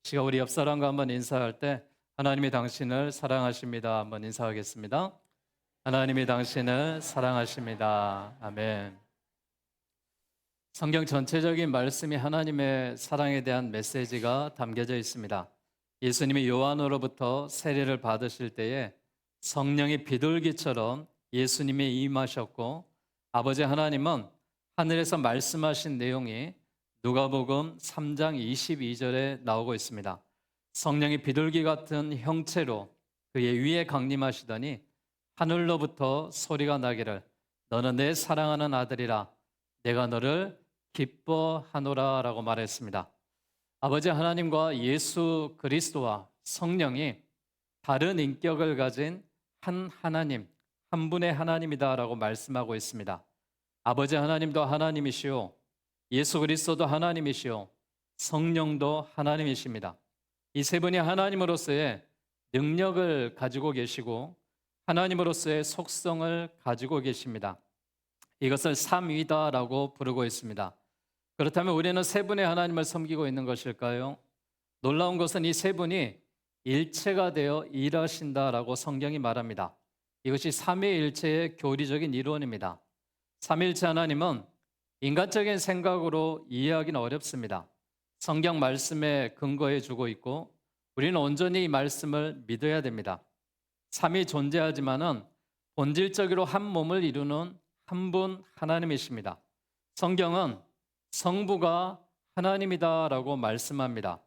시가 우리 옆 사람과 한번 인사할 때 하나님이 당신을 사랑하십니다. 한번 인사하겠습니다. 하나님이 당신을 사랑하십니다. 아멘. 성경 전체적인 말씀이 하나님의 사랑에 대한 메시지가 담겨져 있습니다. 예수님이 요한으로부터 세례를 받으실 때에 성령이 비둘기처럼 예수님이 임하셨고 아버지 하나님은 하늘에서 말씀하신 내용이 누가복음 3장 22절에 나오고 있습니다. 성령이 비둘기 같은 형체로 그의 위에 강림하시더니 하늘로부터 소리가 나기를 너는 내 사랑하는 아들이라 내가 너를 기뻐하노라 라고 말했습니다. 아버지 하나님과 예수 그리스도와 성령이 다른 인격을 가진 한 하나님, 한 분의 하나님이다 라고 말씀하고 있습니다. 아버지 하나님도 하나님이시오, 예수 그리스도도 하나님이시오, 성령도 하나님이십니다. 이 세 분이 하나님으로서의 능력을 가지고 계시고 하나님으로서의 속성을 가지고 계십니다. 이것을 삼위다라고 부르고 있습니다. 그렇다면 우리는 세 분의 하나님을 섬기고 있는 것일까요? 놀라운 것은 이 세 분이 일체가 되어 일하신다라고 성경이 말합니다. 이것이 삼위일체의 교리적인 이론입니다. 삼일체 하나님은 인간적인 생각으로 이해하기는 어렵습니다. 성경 말씀에 근거해 주고 있고 우리는 온전히 이 말씀을 믿어야 됩니다. 삼위 존재하지만은 본질적으로 한 몸을 이루는 한 분 하나님이십니다. 성경은 성부가 하나님이다라고 말씀합니다.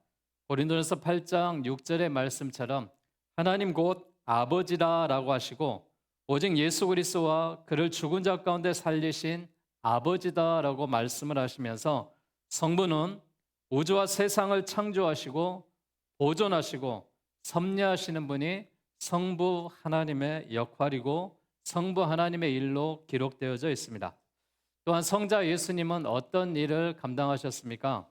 고린도전서 8장 6절의 말씀처럼 하나님 곧 아버지다라고 하시고 오직 예수 그리스도와 그를 죽은 자 가운데 살리신 아버지다라고 말씀을 하시면서 성부는 우주와 세상을 창조하시고 보존하시고 섭리하시는 분이 성부 하나님의 역할이고 성부 하나님의 일로 기록되어져 있습니다. 또한 성자 예수님은 어떤 일을 감당하셨습니까?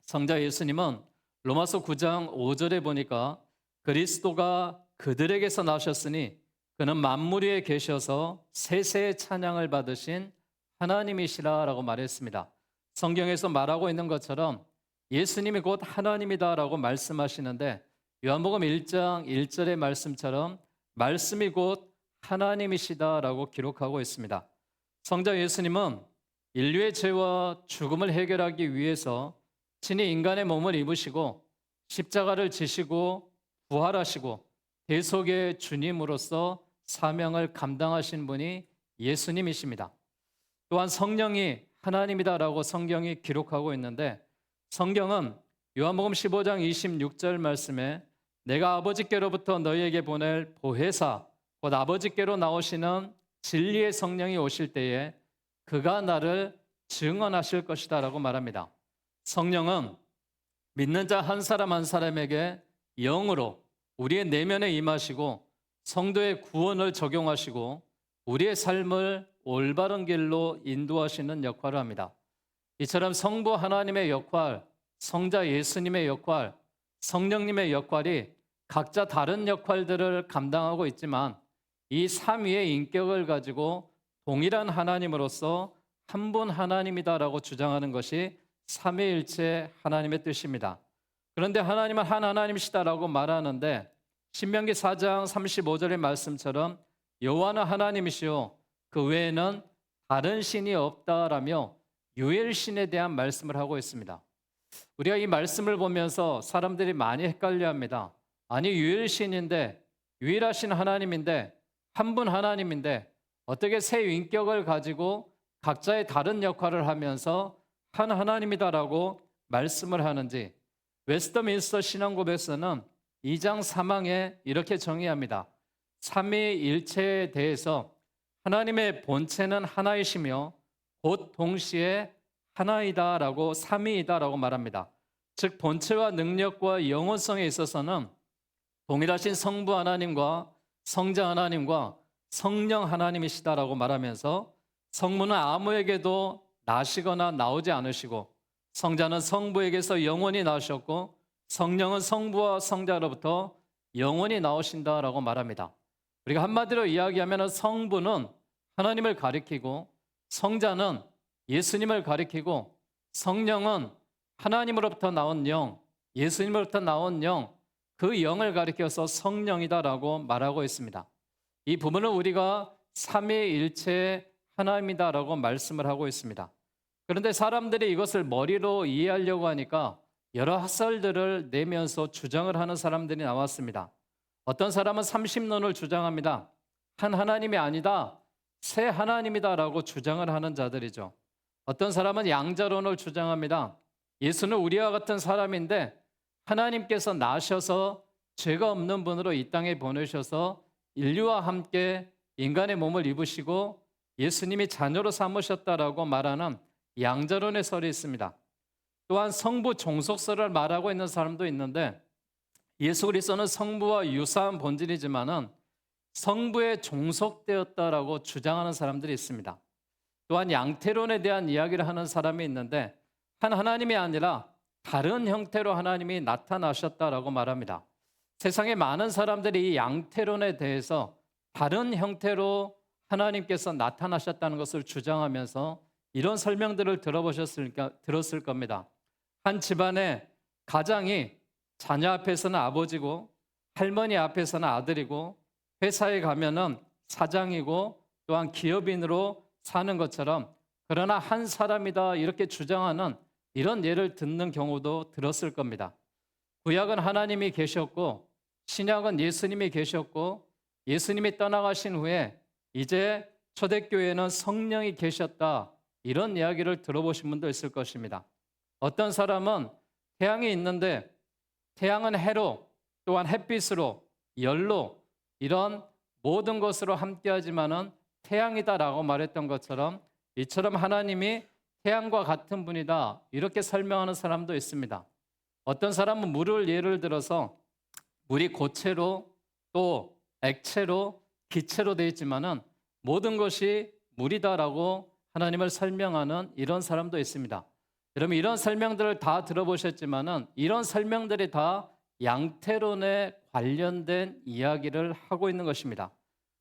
성자 예수님은 로마서 9장 5절에 보니까 그리스도가 그들에게서 나셨으니 그는 만물 위에 계셔서 세세의 찬양을 받으신 하나님이시라라고 말했습니다. 성경에서 말하고 있는 것처럼 예수님이 곧 하나님이다라고 말씀하시는데 요한복음 1장 1절의 말씀처럼 말씀이 곧 하나님이시다라고 기록하고 있습니다. 성자 예수님은 인류의 죄와 죽음을 해결하기 위해서 친히 인간의 몸을 입으시고 십자가를 지시고 부활하시고 대속의 주님으로서 사명을 감당하신 분이 예수님이십니다. 또한 성령이 하나님이다라고 성경이 기록하고 있는데 성경은 요한복음 15장 26절 말씀에 내가 아버지께로부터 너희에게 보낼 보혜사 곧 아버지께로 나오시는 진리의 성령이 오실 때에 그가 나를 증언하실 것이다 라고 말합니다. 성령은 믿는 자 한 사람 한 사람에게 영으로 우리의 내면에 임하시고 성도의 구원을 적용하시고 우리의 삶을 올바른 길로 인도하시는 역할을 합니다. 이처럼 성부 하나님의 역할, 성자 예수님의 역할, 성령님의 역할이 각자 다른 역할들을 감당하고 있지만 이 삼위의 인격을 가지고 동일한 하나님으로서 한 분 하나님이다라고 주장하는 것이 삼위일체 하나님의 뜻입니다. 그런데 하나님은 한 하나님이시다라고 말하는데 신명기 4장 35절의 말씀처럼 여호와는 하나님이시요 그 외에는 다른 신이 없다라며 유일신에 대한 말씀을 하고 있습니다. 우리가 이 말씀을 보면서 사람들이 많이 헷갈려합니다. 아니 유일신인데 유일하신 하나님인데 한 분 하나님인데 어떻게 세 인격을 가지고 각자의 다른 역할을 하면서 한 하나님이다라고 말씀을 하는지 웨스트민스터 신앙고백서는 2장 3항에 이렇게 정의합니다. 삼위일체에 대해서 하나님의 본체는 하나이시며 곧 동시에 하나이다라고 삼위이다라고 말합니다. 즉 본체와 능력과 영원성에 있어서는 동일하신 성부 하나님과 성자 하나님과 성령 하나님이시다라고 말하면서 성부는 아무에게도 나시거나 나오지 않으시고 성자는 성부에게서 영원히 나오셨고 성령은 성부와 성자로부터 영원히 나오신다라고 말합니다. 우리가 한마디로 이야기하면 성부는 하나님을 가리키고 성자는 예수님을 가리키고 성령은 하나님으로부터 나온 영, 예수님으로부터 나온 영, 그 영을 가리켜서 성령이다라고 말하고 있습니다. 이 부분을 우리가 삼위일체 하나님이다라고 말씀을 하고 있습니다. 그런데 사람들이 이것을 머리로 이해하려고 하니까 여러 학설들을 내면서 주장을 하는 사람들이 나왔습니다. 어떤 사람은 삼십론을 주장합니다. 한 하나님이 아니다, 세 하나님이다라고 주장을 하는 자들이죠. 어떤 사람은 양자론을 주장합니다. 예수는 우리와 같은 사람인데 하나님께서 나셔서 죄가 없는 분으로 이 땅에 보내셔서 인류와 함께 인간의 몸을 입으시고 예수님이 자녀로 삼으셨다라고 말하는 양자론의 설이 있습니다. 또한 성부 종속설을 말하고 있는 사람도 있는데 예수 그리스도는 성부와 유사한 본질이지만은 성부에 종속되었다라고 주장하는 사람들이 있습니다. 또한 양태론에 대한 이야기를 하는 사람이 있는데 한 하나님이 아니라 다른 형태로 하나님이 나타나셨다라고 말합니다. 세상에 많은 사람들이 이 양태론에 대해서 다른 형태로 하나님께서 나타나셨다는 것을 주장하면서 이런 설명들을 들었을 겁니다. 한 집안의 가장이 자녀 앞에서는 아버지고 할머니 앞에서는 아들이고 회사에 가면은 사장이고 또한 기업인으로 사는 것처럼 그러나 한 사람이다 이렇게 주장하는 이런 예를 듣는 경우도 들었을 겁니다. 구약은 하나님이 계셨고 신약은 예수님이 계셨고 예수님이 떠나가신 후에 이제 초대교회에는 성령이 계셨다 이런 이야기를 들어보신 분도 있을 것입니다. 어떤 사람은 태양이 있는데 태양은 해로 또한 햇빛으로 열로 이런 모든 것으로 함께하지만은 태양이다라고 말했던 것처럼 이처럼 하나님이 태양과 같은 분이다 이렇게 설명하는 사람도 있습니다. 어떤 사람은 물을 예를 들어서 물이 고체로 또 액체로 기체로 되어 있지만은 모든 것이 물이다라고 하나님을 설명하는 이런 사람도 있습니다. 여러분 이런 설명들을 다 들어보셨지만은 이런 설명들이 다 양태론에 관련된 이야기를 하고 있는 것입니다.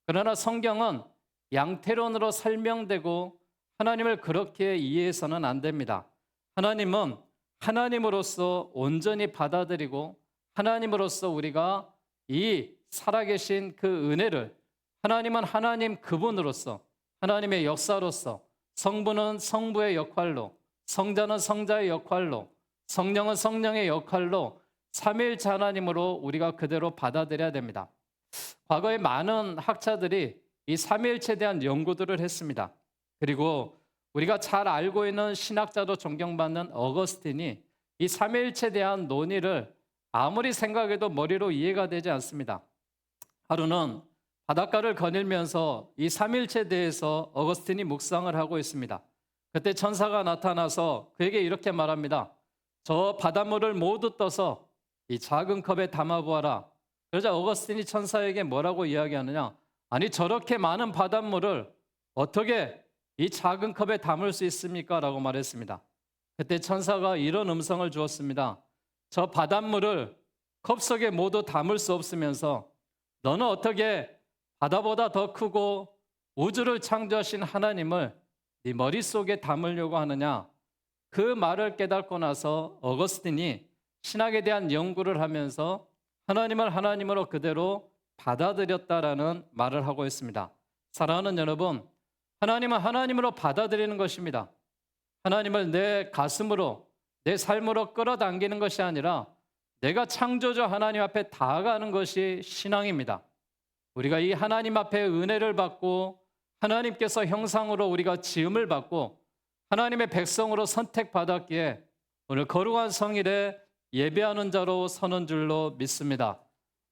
그러나 성경은 양태론으로 설명되고 하나님을 그렇게 이해해서는 안 됩니다. 하나님은 하나님으로서 온전히 받아들이고 하나님으로서 우리가 이 살아계신 그 은혜를 하나님은 하나님 그분으로서 하나님의 역사로서 성부는 성부의 역할로 성자는 성자의 역할로 성령은 성령의 역할로 삼위일체 하나님으로 우리가 그대로 받아들여야 됩니다. 과거에 많은 학자들이 이 삼위일체에 대한 연구들을 했습니다. 그리고 우리가 잘 알고 있는 신학자도 존경받는 어거스틴이 이 삼위일체에 대한 논의를 아무리 생각해도 머리로 이해가 되지 않습니다. 하루는 바닷가를 거닐면서 이 삼위일체에 대해서 어거스틴이 묵상을 하고 있습니다. 그때 천사가 나타나서 그에게 이렇게 말합니다. 저 바닷물을 모두 떠서 이 작은 컵에 담아보아라. 그러자 어거스틴이 천사에게 뭐라고 이야기하느냐? 아니 저렇게 많은 바닷물을 어떻게 이 작은 컵에 담을 수 있습니까? 라고 말했습니다. 그때 천사가 이런 음성을 주었습니다. 저 바닷물을 컵 속에 모두 담을 수 없으면서 너는 어떻게 바다보다 더 크고 우주를 창조하신 하나님을 네 머릿속에 담으려고 하느냐? 그 말을 깨닫고 나서 어거스틴이 신학에 대한 연구를 하면서 하나님을 하나님으로 그대로 받아들였다라는 말을 하고 있습니다. 사랑하는 여러분, 하나님은 하나님으로 받아들이는 것입니다. 하나님을 내 가슴으로, 내 삶으로 끌어당기는 것이 아니라 내가 창조주 하나님 앞에 다가가는 것이 신앙입니다. 우리가 이 하나님 앞에 은혜를 받고 하나님께서 형상으로 우리가 지음을 받고 하나님의 백성으로 선택받았기에 오늘 거룩한 성일에 예배하는 자로 서는 줄로 믿습니다.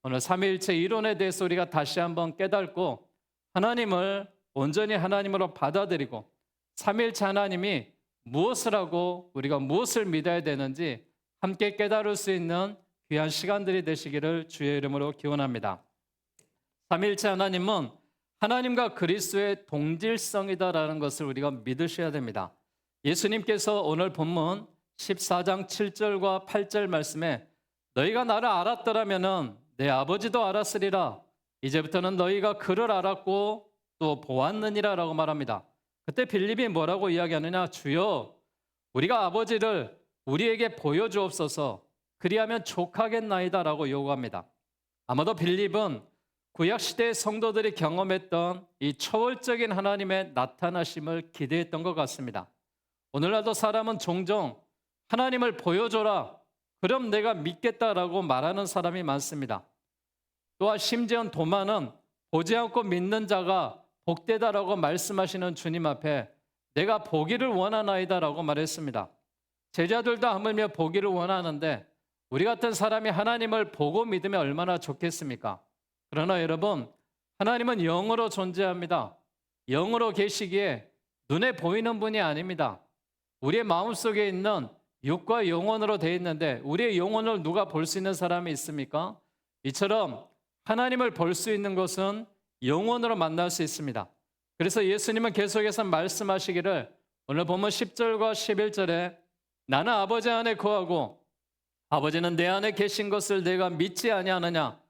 오늘 삼위일체 이론에 대해서 우리가 다시 한번 깨닫고 하나님을 온전히 하나님으로 받아들이고 삼위일체 하나님이 무엇을 하고 우리가 무엇을 믿어야 되는지 함께 깨달을 수 있는 귀한 시간들이 되시기를 주의 이름으로 기원합니다. 삼위일체 하나님은 하나님과 그리스도의 동질성이다라는 것을 우리가 믿으셔야 됩니다. 예수님께서 오늘 본문 14장 7절과 8절 말씀에 너희가 나를 알았더라면은 내 아버지도 알았으리라. 이제부터는 너희가 그를 알았고 또 보았느니라 라고 말합니다. 그때 빌립이 뭐라고 이야기하느냐? 주여 우리가 아버지를 우리에게 보여주옵소서. 그리하면 족하겠나이다라고 요구합니다. 아마도 빌립은 구약시대의 성도들이 경험했던 이 초월적인 하나님의 나타나심을 기대했던 것 같습니다. 오늘날도 사람은 종종 하나님을 보여줘라, 그럼 내가 믿겠다라고 말하는 사람이 많습니다. 또한 심지어 도마는 보지 않고 믿는 자가 복되다라고 말씀하시는 주님 앞에 내가 보기를 원하나이다라고 말했습니다. 제자들도 하물며 보기를 원하는데 우리 같은 사람이 하나님을 보고 믿으면 얼마나 좋겠습니까? 그러나 여러분, 하나님은 영으로 존재합니다. 영으로 계시기에 눈에 보이는 분이 아닙니다. 우리의 마음속에 있는 육과 영혼으로 되어 있는데 우리의 영혼을 누가 볼 수 있는 사람이 있습니까? 이처럼 하나님을 볼 수 있는 것은 영혼으로 만날 수 있습니다. 그래서 예수님은 계속해서 말씀하시기를 오늘 보면 10절과 11절에 나는 아버지 안에 거하고 아버지는 내 안에 계신 것을 내가 믿지 아니하느냐?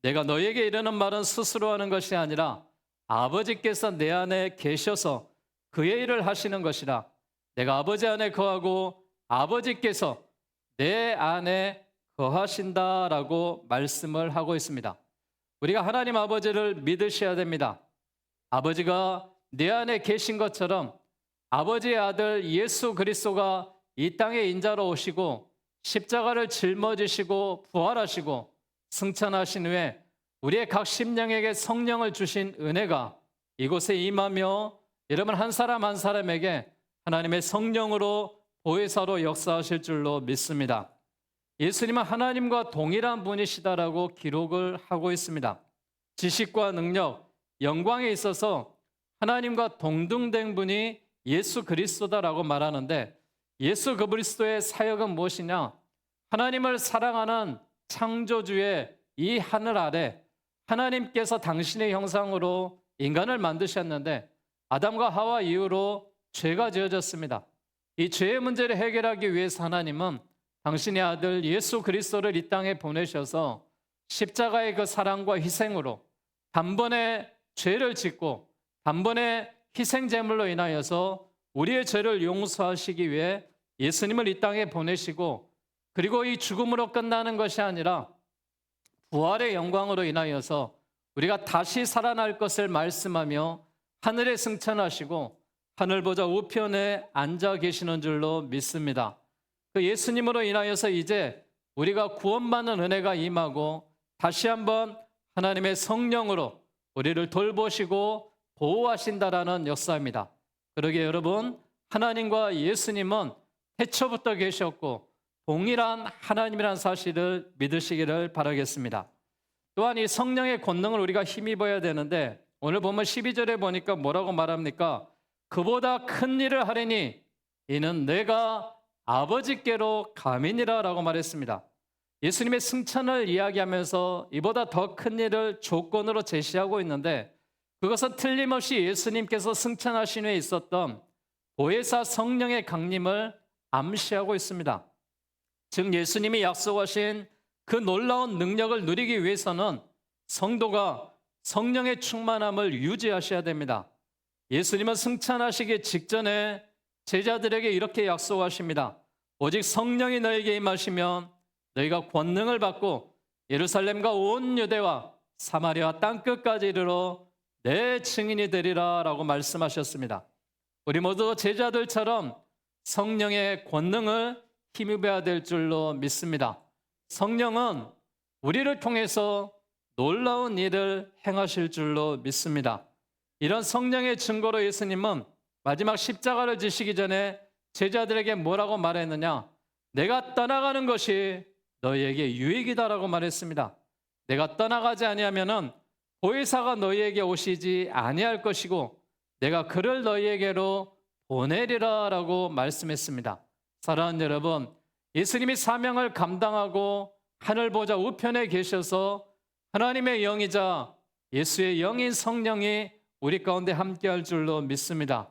내가 너에게 이르는 말은 스스로 하는 것이 아니라 아버지께서 내 안에 계셔서 그의 일을 하시는 것이라. 내가 아버지 안에 거하고 아버지께서 내 안에 거하신다라고 말씀을 하고 있습니다. 우리가 하나님 아버지를 믿으셔야 됩니다. 아버지가 내 안에 계신 것처럼 아버지의 아들 예수 그리스도가 이 땅에 인자로 오시고 십자가를 짊어지시고 부활하시고 승천하신 후에 우리의 각 심령에게 성령을 주신 은혜가 이곳에 임하며 여러분 한 사람 한 사람에게 하나님의 성령으로 보혜사로 역사하실 줄로 믿습니다. 예수님은 하나님과 동일한 분이시다라고 기록을 하고 있습니다. 지식과 능력, 영광에 있어서 하나님과 동등된 분이 예수 그리스도다라고 말하는데 예수 그리스도의 사역은 무엇이냐? 하나님을 사랑하는 창조주의 이 하늘 아래 하나님께서 당신의 형상으로 인간을 만드셨는데 아담과 하와 이후로 죄가 지어졌습니다. 이 죄의 문제를 해결하기 위해서 하나님은 당신의 아들 예수 그리스도를 이 땅에 보내셔서 십자가의 그 사랑과 희생으로 단번에 죄를 짓고 단번에 희생 제물로 인하여서 우리의 죄를 용서하시기 위해 예수님을 이 땅에 보내시고 그리고 이 죽음으로 끝나는 것이 아니라 부활의 영광으로 인하여서 우리가 다시 살아날 것을 말씀하며 하늘에 승천하시고 하늘 보좌 우편에 앉아 계시는 줄로 믿습니다. 그 예수님으로 인하여서 이제 우리가 구원받는 은혜가 임하고 다시 한번 하나님의 성령으로 우리를 돌보시고 보호하신다라는 역사입니다. 그러기에 여러분, 하나님과 예수님은 태초부터 계셨고 동일한 하나님이라는 사실을 믿으시기를 바라겠습니다. 또한 이 성령의 권능을 우리가 힘입어야 되는데 오늘 보면 12절에 보니까 뭐라고 말합니까? 그보다 큰 일을 하리니 이는 내가 아버지께로 감이니라 라고 말했습니다. 예수님의 승천을 이야기하면서 이보다 더 큰 일을 조건으로 제시하고 있는데 그것은 틀림없이 예수님께서 승천하신 후에 있었던 보혜사 성령의 강림을 암시하고 있습니다. 즉 예수님이 약속하신 그 놀라운 능력을 누리기 위해서는 성도가 성령의 충만함을 유지하셔야 됩니다. 예수님은 승천하시기 직전에 제자들에게 이렇게 약속하십니다. 오직 성령이 너에게 임하시면 너희가 권능을 받고 예루살렘과 온 유대와 사마리아 땅끝까지 이르러 내 증인이 되리라 라고 말씀하셨습니다. 우리 모두 제자들처럼 성령의 권능을 힘입어야 될 줄로 믿습니다. 성령은 우리를 통해서 놀라운 일을 행하실 줄로 믿습니다. 이런 성령의 증거로 예수님은 마지막 십자가를 지시기 전에 제자들에게 뭐라고 말했느냐? 내가 떠나가는 것이 너희에게 유익이다라고 말했습니다. 내가 떠나가지 아니하면은 보혜사가 너희에게 오시지 아니할 것이고 내가 그를 너희에게로 보내리라라고 말씀했습니다. 사랑하는 여러분, 예수님이 사명을 감당하고 하늘 보좌 우편에 계셔서 하나님의 영이자 예수의 영인 성령이 우리 가운데 함께할 줄로 믿습니다.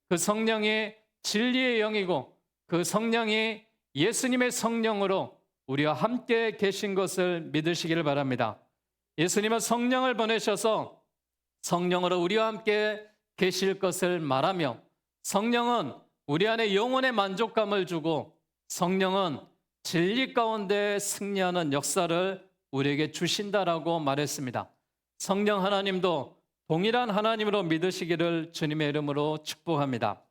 그 성령이 진리의 영이고 그 성령이 예수님의 성령으로 우리와 함께 계신 것을 믿으시기를 바랍니다. 예수님은 성령을 보내셔서 성령으로 우리와 함께 계실 것을 말하며 성령은 우리 안에 영혼의 만족감을 주고 성령은 진리 가운데 승리하는 역사를 우리에게 주신다라고 말했습니다. 성령 하나님도 동일한 하나님으로 믿으시기를 주님의 이름으로 축복합니다.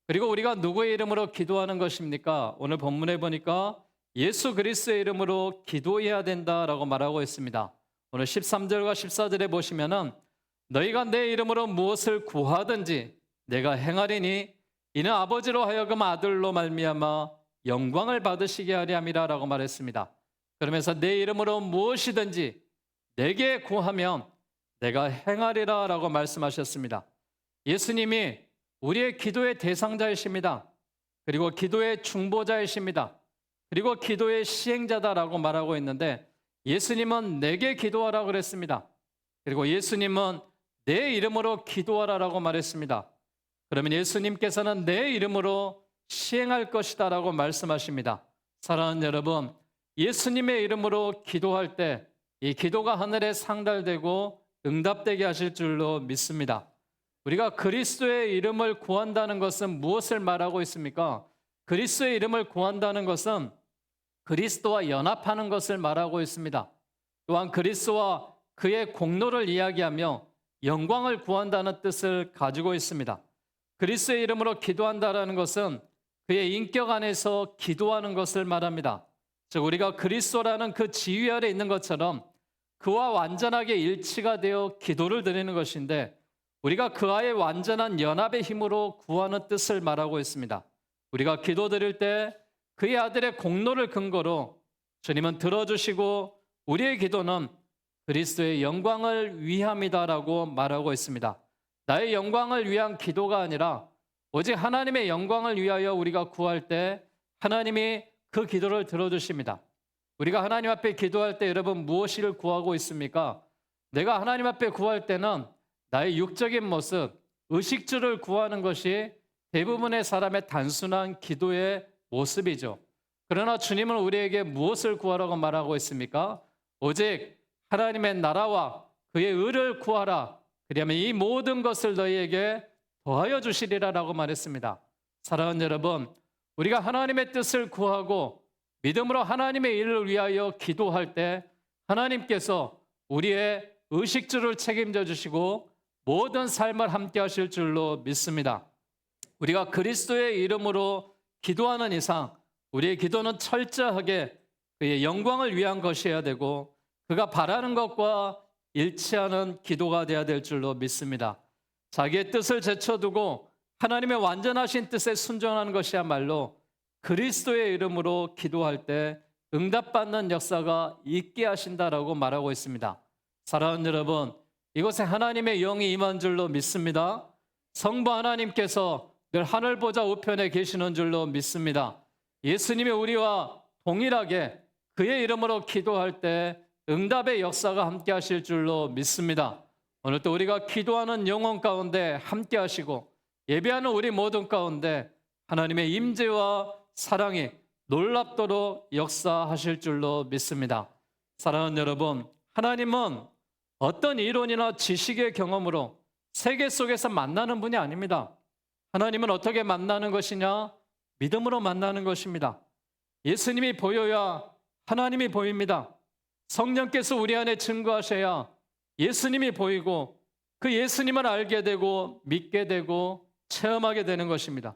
그리고 우리가 누구의 이름으로 기도하는 것입니까? 오늘 본문에 보니까 예수 그리스도의 이름으로 기도해야 된다라고 말하고 있습니다. 오늘 13절과 14절에 보시면은 너희가 내 이름으로 무엇을 구하든지 내가 행하리니 이는 아버지로 하여금 아들로 말미암아 영광을 받으시게 하려 함이라라고 말했습니다. 그러면서 내 이름으로 무엇이든지 내게 구하면 내가 행하리라라고 말씀하셨습니다. 예수님이 우리의 기도의 대상자이십니다. 그리고 기도의 중보자이십니다. 그리고 기도의 시행자다라고 말하고 있는데 예수님은 내게 기도하라고 그랬습니다. 그리고 예수님은 내 이름으로 기도하라라고 말했습니다. 그러면 예수님께서는 내 이름으로 시행할 것이다라고 말씀하십니다. 사랑하는 여러분, 예수님의 이름으로 기도할 때 이 기도가 하늘에 상달되고 응답되게 하실 줄로 믿습니다. 우리가 그리스도의 이름을 구한다는 것은 무엇을 말하고 있습니까? 그리스도의 이름을 구한다는 것은 그리스도와 연합하는 것을 말하고 있습니다. 또한 그리스도와 그의 공로를 이야기하며 영광을 구한다는 뜻을 가지고 있습니다. 그리스도의 이름으로 기도한다는 것은 그의 인격 안에서 기도하는 것을 말합니다. 즉 우리가 그리스도라는 그 지위 아래 있는 것처럼 그와 완전하게 일치가 되어 기도를 드리는 것인데 우리가 그와의 완전한 연합의 힘으로 구하는 뜻을 말하고 있습니다. 우리가 기도 드릴 때 그의 아들의 공로를 근거로 주님은 들어주시고 우리의 기도는 그리스도의 영광을 위함이다라고 말하고 있습니다. 나의 영광을 위한 기도가 아니라 오직 하나님의 영광을 위하여 우리가 구할 때 하나님이 그 기도를 들어주십니다. 우리가 하나님 앞에 기도할 때 여러분 무엇을 구하고 있습니까? 내가 하나님 앞에 구할 때는 나의 육적인 모습, 의식주를 구하는 것이 대부분의 사람의 단순한 기도의 모습이죠. 그러나 주님은 우리에게 무엇을 구하라고 말하고 있습니까? 오직 하나님의 나라와 그의 의를 구하라. 그러면 이 모든 것을 너희에게 더하여 주시리라라고 말했습니다. 사랑하는 여러분, 우리가 하나님의 뜻을 구하고 믿음으로 하나님의 일을 위하여 기도할 때 하나님께서 우리의 의식주를 책임져 주시고 모든 삶을 함께 하실 줄로 믿습니다. 우리가 그리스도의 이름으로 기도하는 이상 우리의 기도는 철저하게 그의 영광을 위한 것이어야 되고 그가 바라는 것과 일치하는 기도가 되어야 될 줄로 믿습니다. 자기의 뜻을 제쳐두고 하나님의 완전하신 뜻에 순종하는 것이야말로 그리스도의 이름으로 기도할 때 응답받는 역사가 있게 하신다라고 말하고 있습니다. 사랑하는 여러분, 이곳에 하나님의 영이 임한 줄로 믿습니다. 성부 하나님께서 늘 하늘 보좌 우편에 계시는 줄로 믿습니다. 예수님이 우리와 동일하게 그의 이름으로 기도할 때 응답의 역사가 함께 하실 줄로 믿습니다. 오늘도 우리가 기도하는 영혼 가운데 함께 하시고 예배하는 우리 모든 가운데 하나님의 임재와 사랑이 놀랍도록 역사하실 줄로 믿습니다. 사랑하는 여러분, 하나님은 어떤 이론이나 지식의 경험으로 세계 속에서 만나는 분이 아닙니다. 하나님은 어떻게 만나는 것이냐? 믿음으로 만나는 것입니다. 예수님이 보여야 하나님이 보입니다. 성령께서 우리 안에 증거하셔야 예수님이 보이고 그 예수님을 알게 되고 믿게 되고 체험하게 되는 것입니다.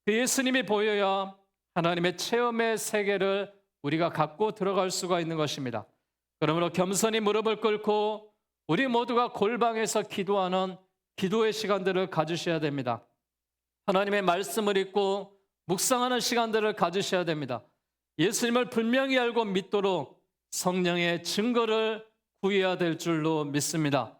그 예수님이 보여야 하나님의 체험의 세계를 우리가 갖고 들어갈 수가 있는 것입니다. 그러므로 겸손히 무릎을 꿇고 우리 모두가 골방에서 기도하는 기도의 시간들을 가지셔야 됩니다. 하나님의 말씀을 읽고 묵상하는 시간들을 가지셔야 됩니다. 예수님을 분명히 알고 믿도록 성령의 증거를 구해야 될 줄로 믿습니다.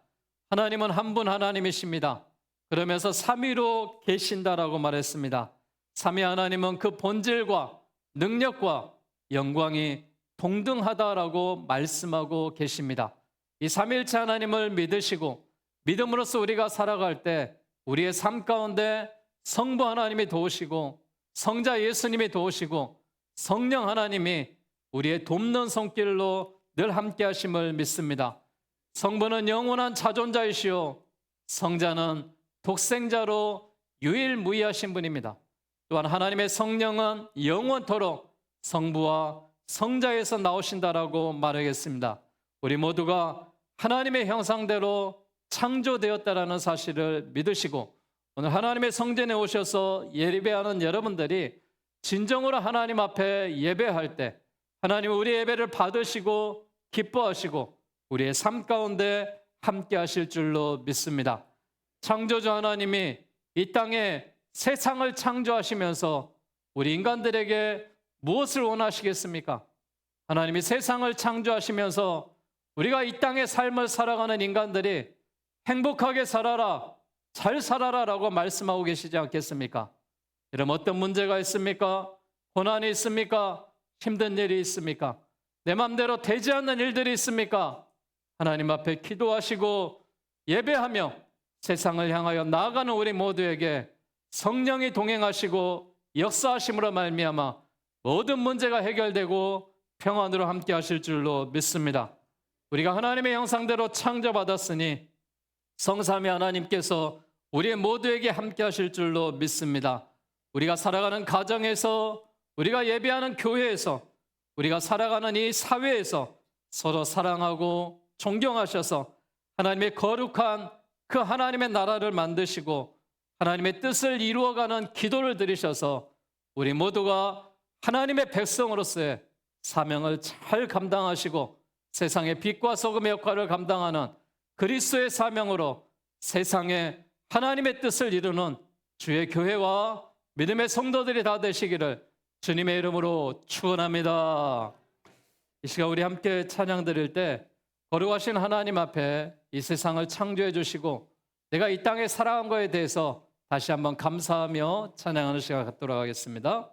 하나님은 한 분 하나님이십니다. 그러면서 삼위로 계신다라고 말했습니다. 삼위 하나님은 그 본질과 능력과 영광이 동등하다라고 말씀하고 계십니다. 이 삼위일체 하나님을 믿으시고 믿음으로써 우리가 살아갈 때 우리의 삶 가운데 성부 하나님이 도우시고 성자 예수님이 도우시고 성령 하나님이 우리의 돕는 손길로 늘 함께 하심을 믿습니다. 성부는 영원한 자존자이시오 성자는 독생자로 유일무이하신 분입니다. 또한 하나님의 성령은 영원토록 성부와 성자에서 나오신다라고 말하겠습니다. 우리 모두가 하나님의 형상대로 창조되었다라는 사실을 믿으시고 오늘 하나님의 성전에 오셔서 예배하는 여러분들이 진정으로 하나님 앞에 예배할 때 하나님 우리 예배를 받으시고 기뻐하시고 우리의 삶 가운데 함께 하실 줄로 믿습니다. 창조주 하나님이 이 땅에 세상을 창조하시면서 우리 인간들에게 무엇을 원하시겠습니까? 하나님이 세상을 창조하시면서 우리가 이 땅의 삶을 살아가는 인간들이 행복하게 살아라, 잘 살아라 라고 말씀하고 계시지 않겠습니까? 여러분 어떤 문제가 있습니까? 고난이 있습니까? 힘든 일이 있습니까? 내 맘대로 되지 않는 일들이 있습니까? 하나님 앞에 기도하시고 예배하며 세상을 향하여 나아가는 우리 모두에게 성령이 동행하시고 역사하심으로 말미암아 모든 문제가 해결되고 평안으로 함께 하실 줄로 믿습니다. 우리가 하나님의 형상대로 창조받았으니 성삼위 하나님께서 우리 모두에게 함께 하실 줄로 믿습니다. 우리가 살아가는 가정에서, 우리가 예배하는 교회에서, 우리가 살아가는 이 사회에서 서로 사랑하고 존경하셔서 하나님의 거룩한 그 하나님의 나라를 만드시고 하나님의 뜻을 이루어가는 기도를 드리셔서 우리 모두가 하나님의 백성으로서의 사명을 잘 감당하시고 세상의 빛과 소금의 역할을 감당하는 그리스도의 사명으로 세상에 하나님의 뜻을 이루는 주의 교회와 믿음의 성도들이 다 되시기를 주님의 이름으로 축원합니다. 이 시간 우리 함께 찬양 드릴 때 거룩하신 하나님 앞에 이 세상을 창조해 주시고 내가 이 땅에 살아간 거에 대해서 다시 한번 감사하며 찬양하는 시간 갖도록 하겠습니다.